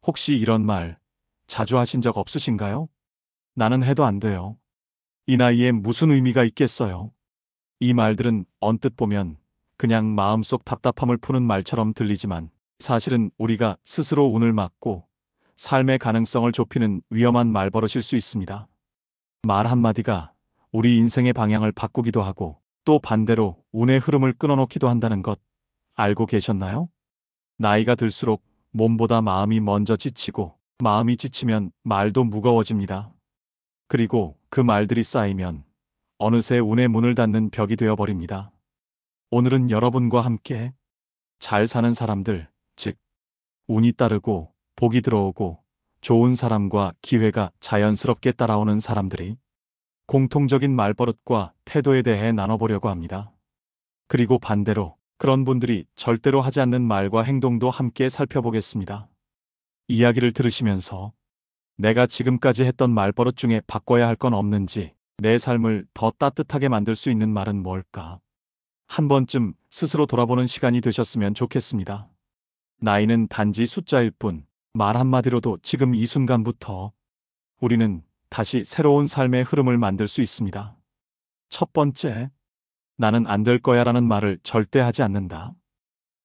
혹시 이런 말 자주 하신 적 없으신가요? 나는 해도 안 돼요. 이 나이에 무슨 의미가 있겠어요? 이 말들은 언뜻 보면 그냥 마음속 답답함을 푸는 말처럼 들리지만 사실은 우리가 스스로 운을 막고 삶의 가능성을 좁히는 위험한 말버릇일 수 있습니다. 말 한마디가 우리 인생의 방향을 바꾸기도 하고 또 반대로 운의 흐름을 끊어놓기도 한다는 것 알고 계셨나요? 나이가 들수록 몸보다 마음이 먼저 지치고 마음이 지치면 말도 무거워집니다. 그리고 그 말들이 쌓이면 어느새 운의 문을 닫는 벽이 되어버립니다. 오늘은 여러분과 함께 잘 사는 사람들, 즉 운이 따르고 복이 들어오고 좋은 사람과 기회가 자연스럽게 따라오는 사람들이 공통적인 말버릇과 태도에 대해 나눠보려고 합니다. 그리고 반대로 그런 분들이 절대로 하지 않는 말과 행동도 함께 살펴보겠습니다. 이야기를 들으시면서 내가 지금까지 했던 말버릇 중에 바꿔야 할 건 없는지, 내 삶을 더 따뜻하게 만들 수 있는 말은 뭘까? 한 번쯤 스스로 돌아보는 시간이 되셨으면 좋겠습니다. 나이는 단지 숫자일 뿐, 말 한마디로도 지금 이 순간부터 우리는 다시 새로운 삶의 흐름을 만들 수 있습니다. 첫 번째, 나는 안 될 거야 라는 말을 절대 하지 않는다.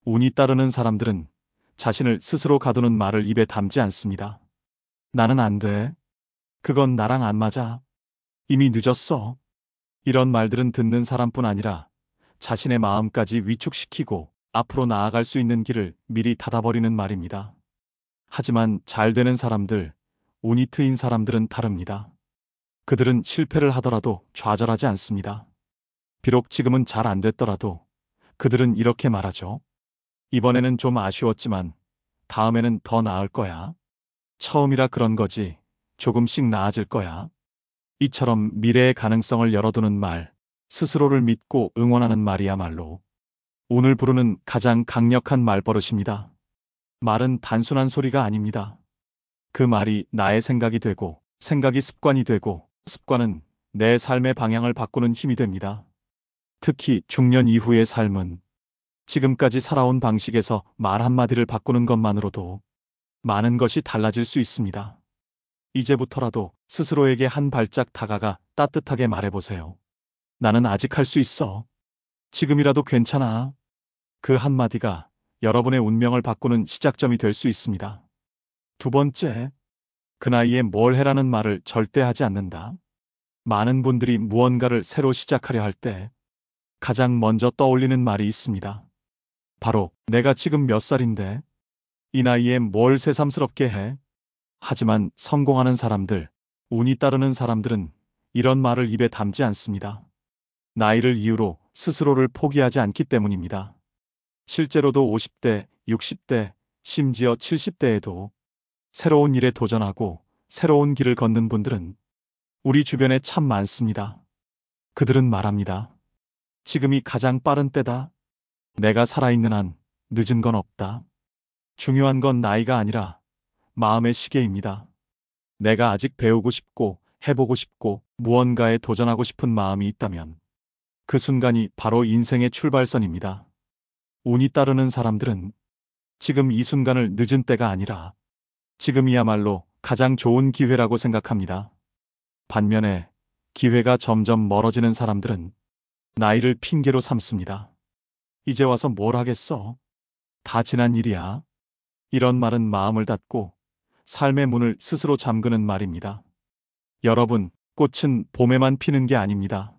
운이 따르는 사람들은 자신을 스스로 가두는 말을 입에 담지 않습니다. 나는 안 돼. 그건 나랑 안 맞아. 이미 늦었어. 이런 말들은 듣는 사람뿐 아니라 자신의 마음까지 위축시키고 앞으로 나아갈 수 있는 길을 미리 닫아버리는 말입니다. 하지만 잘 되는 사람들, 운이 트인 사람들은 다릅니다. 그들은 실패를 하더라도 좌절하지 않습니다. 비록 지금은 잘 안 됐더라도 그들은 이렇게 말하죠. 이번에는 좀 아쉬웠지만 다음에는 더 나을 거야. 처음이라 그런 거지. 조금씩 나아질 거야. 이처럼 미래의 가능성을 열어두는 말, 스스로를 믿고 응원하는 말이야말로 운을 부르는 가장 강력한 말버릇입니다. 말은 단순한 소리가 아닙니다. 그 말이 나의 생각이 되고, 생각이 습관이 되고, 습관은 내 삶의 방향을 바꾸는 힘이 됩니다. 특히 중년 이후의 삶은 지금까지 살아온 방식에서 말 한마디를 바꾸는 것만으로도 많은 것이 달라질 수 있습니다. 이제부터라도 스스로에게 한 발짝 다가가 따뜻하게 말해보세요. 나는 아직 할 수 있어. 지금이라도 괜찮아. 그 한마디가 여러분의 운명을 바꾸는 시작점이 될 수 있습니다. 두 번째, 그 나이에 뭘 해라는 말을 절대 하지 않는다. 많은 분들이 무언가를 새로 시작하려 할 때 가장 먼저 떠올리는 말이 있습니다. 바로 내가 지금 몇 살인데 이 나이에 뭘 새삼스럽게 해? 하지만 성공하는 사람들, 운이 따르는 사람들은 이런 말을 입에 담지 않습니다. 나이를 이유로 스스로를 포기하지 않기 때문입니다. 실제로도 50대, 60대, 심지어 70대에도 새로운 일에 도전하고 새로운 길을 걷는 분들은 우리 주변에 참 많습니다. 그들은 말합니다. 지금이 가장 빠른 때다. 내가 살아있는 한 늦은 건 없다. 중요한 건 나이가 아니라 마음의 시계입니다. 내가 아직 배우고 싶고 해보고 싶고 무언가에 도전하고 싶은 마음이 있다면 그 순간이 바로 인생의 출발선입니다. 운이 따르는 사람들은 지금 이 순간을 늦은 때가 아니라 지금이야말로 가장 좋은 기회라고 생각합니다. 반면에 기회가 점점 멀어지는 사람들은 나이를 핑계로 삼습니다. 이제 와서 뭘 하겠어? 다 지난 일이야. 이런 말은 마음을 닫고 삶의 문을 스스로 잠그는 말입니다. 여러분, 꽃은 봄에만 피는 게 아닙니다.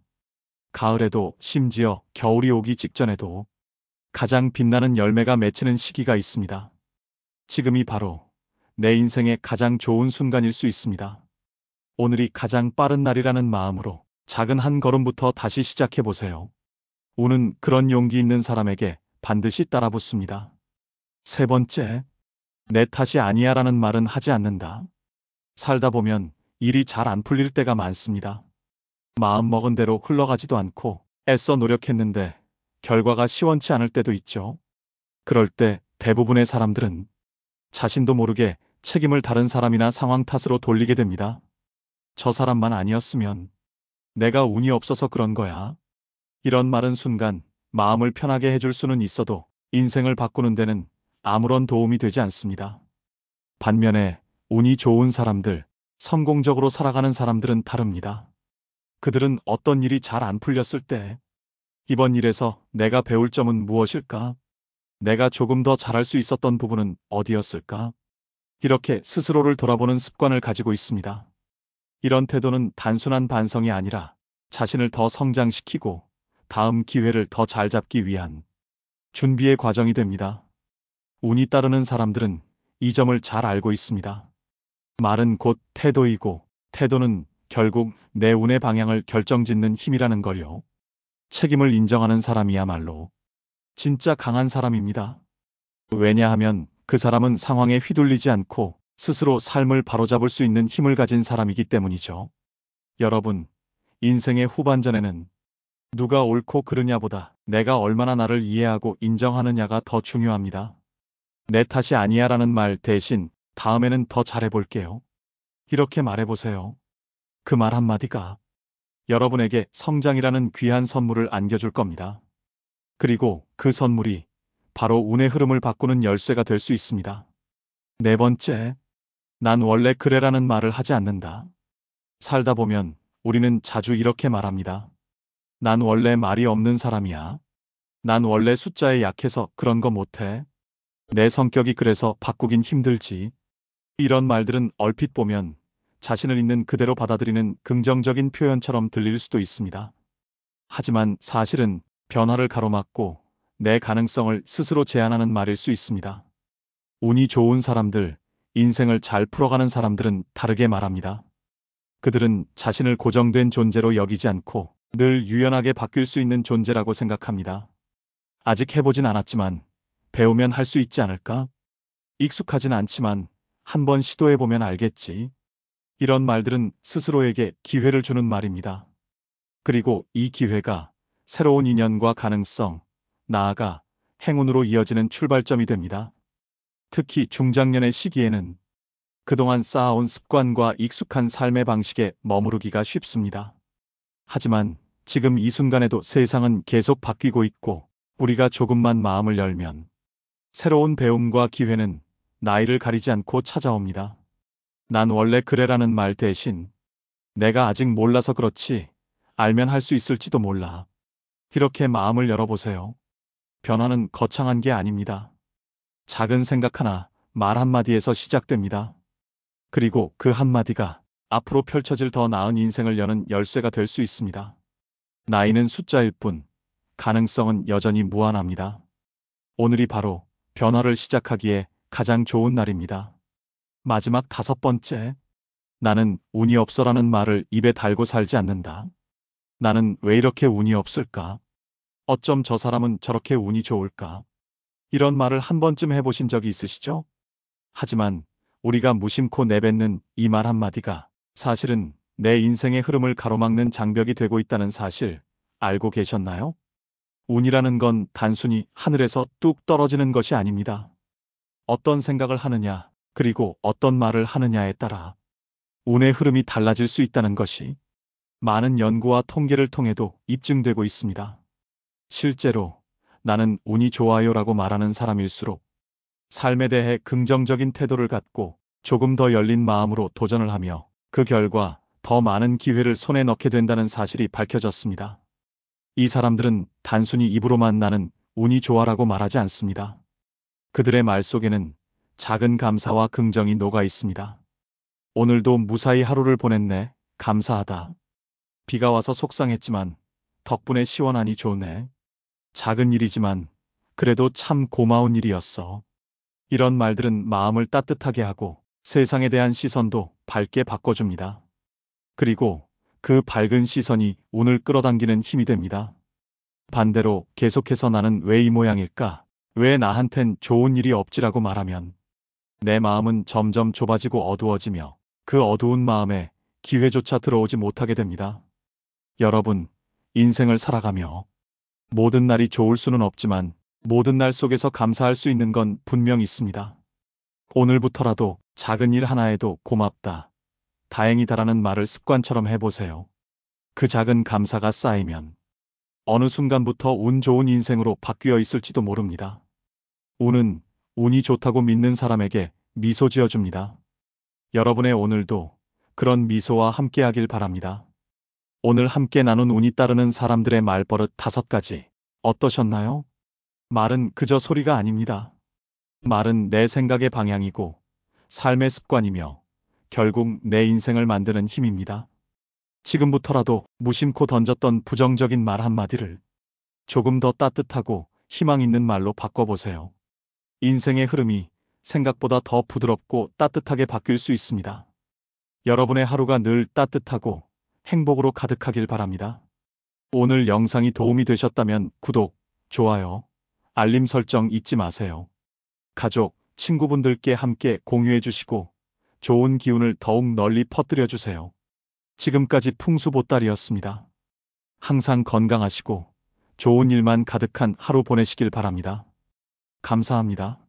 가을에도 심지어 겨울이 오기 직전에도 가장 빛나는 열매가 맺히는 시기가 있습니다. 지금이 바로 내 인생의 가장 좋은 순간일 수 있습니다. 오늘이 가장 빠른 날이라는 마음으로 작은 한 걸음부터 다시 시작해보세요. 운은 그런 용기 있는 사람에게 반드시 따라붙습니다. 세 번째, 내 탓이 아니야 라는 말은 하지 않는다. 살다 보면 일이 잘 안 풀릴 때가 많습니다. 마음먹은 대로 흘러가지도 않고 애써 노력했는데 결과가 시원치 않을 때도 있죠. 그럴 때 대부분의 사람들은 자신도 모르게 책임을 다른 사람이나 상황 탓으로 돌리게 됩니다. 저 사람만 아니었으면, 내가 운이 없어서 그런 거야. 이런 말은 순간 마음을 편하게 해줄 수는 있어도 인생을 바꾸는 데는 아무런 도움이 되지 않습니다. 반면에 운이 좋은 사람들, 성공적으로 살아가는 사람들은 다릅니다. 그들은 어떤 일이 잘 안 풀렸을 때 이번 일에서 내가 배울 점은 무엇일까? 내가 조금 더 잘할 수 있었던 부분은 어디였을까? 이렇게 스스로를 돌아보는 습관을 가지고 있습니다. 이런 태도는 단순한 반성이 아니라 자신을 더 성장시키고 다음 기회를 더 잘 잡기 위한 준비의 과정이 됩니다. 운이 따르는 사람들은 이 점을 잘 알고 있습니다. 말은 곧 태도이고 태도는 결국 내 운의 방향을 결정짓는 힘이라는 걸요. 책임을 인정하는 사람이야말로 진짜 강한 사람입니다. 왜냐하면 그 사람은 상황에 휘둘리지 않고 스스로 삶을 바로잡을 수 있는 힘을 가진 사람이기 때문이죠. 여러분, 인생의 후반전에는 누가 옳고 그르냐보다 내가 얼마나 나를 이해하고 인정하느냐가 더 중요합니다. 내 탓이 아니야라는 말 대신 다음에는 더 잘해볼게요. 이렇게 말해보세요. 그 말 한마디가 여러분에게 성장이라는 귀한 선물을 안겨줄 겁니다. 그리고 그 선물이 바로 운의 흐름을 바꾸는 열쇠가 될 수 있습니다. 네 번째, 난 원래 그래라는 말을 하지 않는다. 살다 보면 우리는 자주 이렇게 말합니다. 난 원래 말이 없는 사람이야. 난 원래 숫자에 약해서 그런 거 못해. 내 성격이 그래서 바꾸긴 힘들지. 이런 말들은 얼핏 보면 자신을 있는 그대로 받아들이는 긍정적인 표현처럼 들릴 수도 있습니다. 하지만 사실은 변화를 가로막고 내 가능성을 스스로 제한하는 말일 수 있습니다. 운이 좋은 사람들, 인생을 잘 풀어가는 사람들은 다르게 말합니다. 그들은 자신을 고정된 존재로 여기지 않고 늘 유연하게 바뀔 수 있는 존재라고 생각합니다. 아직 해보진 않았지만 배우면 할 수 있지 않을까? 익숙하진 않지만 한번 시도해보면 알겠지. 이런 말들은 스스로에게 기회를 주는 말입니다. 그리고 이 기회가 새로운 인연과 가능성, 나아가 행운으로 이어지는 출발점이 됩니다. 특히 중장년의 시기에는 그동안 쌓아온 습관과 익숙한 삶의 방식에 머무르기가 쉽습니다. 하지만 지금 이 순간에도 세상은 계속 바뀌고 있고 우리가 조금만 마음을 열면 새로운 배움과 기회는 나이를 가리지 않고 찾아옵니다. 난 원래 그래라는 말 대신 내가 아직 몰라서 그렇지 알면 할 수 있을지도 몰라. 이렇게 마음을 열어보세요. 변화는 거창한 게 아닙니다. 작은 생각 하나, 말 한마디에서 시작됩니다. 그리고 그 한마디가 앞으로 펼쳐질 더 나은 인생을 여는 열쇠가 될 수 있습니다. 나이는 숫자일 뿐, 가능성은 여전히 무한합니다. 오늘이 바로 변화를 시작하기에 가장 좋은 날입니다. 마지막 다섯 번째, 나는 운이 없어라는 말을 입에 달고 살지 않는다. 나는 왜 이렇게 운이 없을까? 어쩜 저 사람은 저렇게 운이 좋을까? 이런 말을 한 번쯤 해보신 적이 있으시죠? 하지만 우리가 무심코 내뱉는 이 말 한마디가 사실은 내 인생의 흐름을 가로막는 장벽이 되고 있다는 사실 알고 계셨나요? 운이라는 건 단순히 하늘에서 뚝 떨어지는 것이 아닙니다. 어떤 생각을 하느냐, 그리고 어떤 말을 하느냐에 따라 운의 흐름이 달라질 수 있다는 것이 많은 연구와 통계를 통해도 입증되고 있습니다. 실제로 나는 운이 좋아요라고 말하는 사람일수록 삶에 대해 긍정적인 태도를 갖고 조금 더 열린 마음으로 도전을 하며 그 결과 더 많은 기회를 손에 넣게 된다는 사실이 밝혀졌습니다. 이 사람들은 단순히 입으로만 나는 운이 좋아라고 말하지 않습니다. 그들의 말 속에는 작은 감사와 긍정이 녹아 있습니다. 오늘도 무사히 하루를 보냈네. 감사하다. 비가 와서 속상했지만 덕분에 시원하니 좋네. 작은 일이지만 그래도 참 고마운 일이었어. 이런 말들은 마음을 따뜻하게 하고 세상에 대한 시선도 밝게 바꿔줍니다. 그리고 그 밝은 시선이 운을 끌어당기는 힘이 됩니다. 반대로 계속해서 나는 왜 이 모양일까? 왜 나한텐 좋은 일이 없지라고 말하면 내 마음은 점점 좁아지고 어두워지며 그 어두운 마음에 기회조차 들어오지 못하게 됩니다. 여러분, 인생을 살아가며 모든 날이 좋을 수는 없지만 모든 날 속에서 감사할 수 있는 건 분명 있습니다. 오늘부터라도 작은 일 하나에도 고맙다, 다행이다라는 말을 습관처럼 해보세요. 그 작은 감사가 쌓이면 어느 순간부터 운 좋은 인생으로 바뀌어 있을지도 모릅니다. 운은 운이 좋다고 믿는 사람에게 미소 지어줍니다. 여러분의 오늘도 그런 미소와 함께하길 바랍니다. 오늘 함께 나눈 운이 따르는 사람들의 말버릇 5가지 어떠셨나요? 말은 그저 소리가 아닙니다. 말은 내 생각의 방향이고 삶의 습관이며 결국 내 인생을 만드는 힘입니다. 지금부터라도 무심코 던졌던 부정적인 말 한마디를 조금 더 따뜻하고 희망 있는 말로 바꿔보세요. 인생의 흐름이 생각보다 더 부드럽고 따뜻하게 바뀔 수 있습니다. 여러분의 하루가 늘 따뜻하고 행복으로 가득하길 바랍니다. 오늘 영상이 도움이 되셨다면 구독, 좋아요, 알림 설정 잊지 마세요. 가족, 친구분들께 함께 공유해 주시고 좋은 기운을 더욱 널리 퍼뜨려 주세요. 지금까지 풍수보따리였습니다. 항상 건강하시고 좋은 일만 가득한 하루 보내시길 바랍니다. 감사합니다.